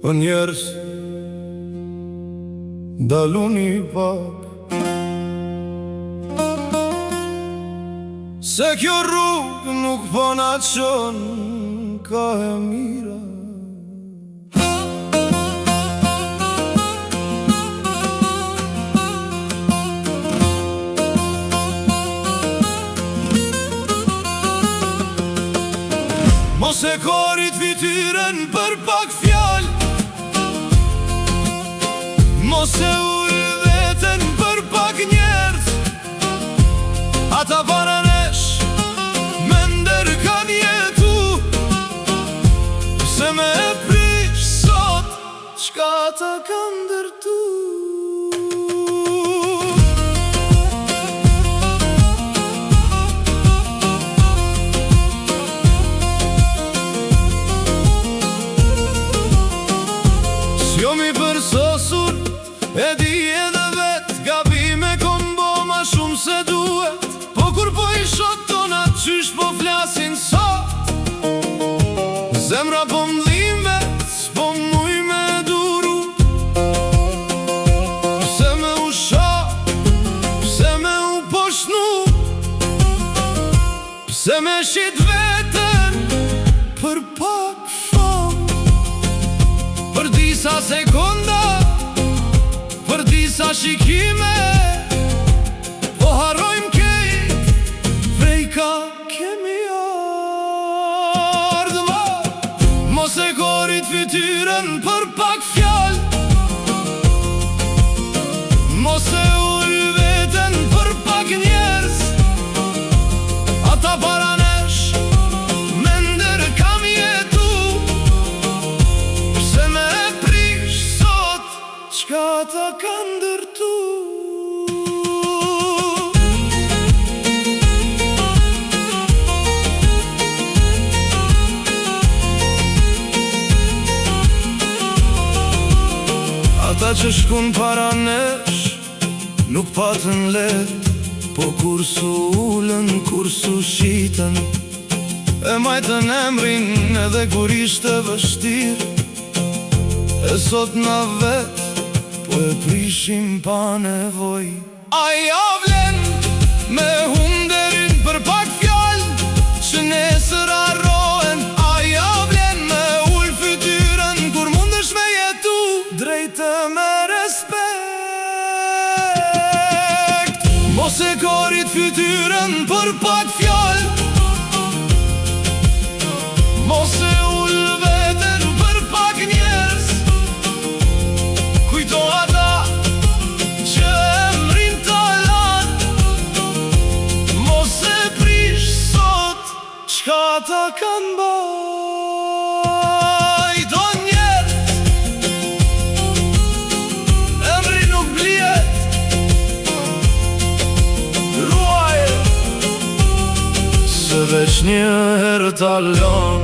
O njerëz, daluni pak, se kjo rrugë nuk po na çon ka e mira. Mos e korit fytyrën për pak fjallë, mos e ull veten për pak njerëz. Ata para nesh me nder kan jetu, se me e prish sot çka ata kan ndërtu. Jo mi përsosur, e di edhe vet, gabime kom bo ma shumë se duhet. Po kur po i shot tona, qysh po flasin sot? Zemra po m'dhim vet, s'po muj me duru. Pse me u shok, pse me u poshnu, pse me shit veten për pak fam. Për disa sekonda, për disa shikime, po harrojmë kejt, prej ka kemi ardhë. Mos e korit fytyrën për pak fjallë, mos e ull veten për pak njerëz. Ata para nesh me nder kam jetu, pse me e prish sot çka ata kan ndërtu. Ata që shkun para nesh nuk patën let, po kur su ullën, kur su shitën, e majtën emrin edhe kur ishte vështir. E sot na vet, po e prishim pa nevoj. Aja vlen me hunderin për pak fjallë, që nesër arrohen. Aja vlen me ull fytyrën, kur mundesh me jetu drejtë me respekt. Mos e korit fytyrën për pak fjallë, mos e ull veten për pak njerëz. Kujto ata që emrin të lan, mos e prish sot çka ata kan bajt. O njerëz, emri nuk blihet, ruaj, se veç një herë ta lon.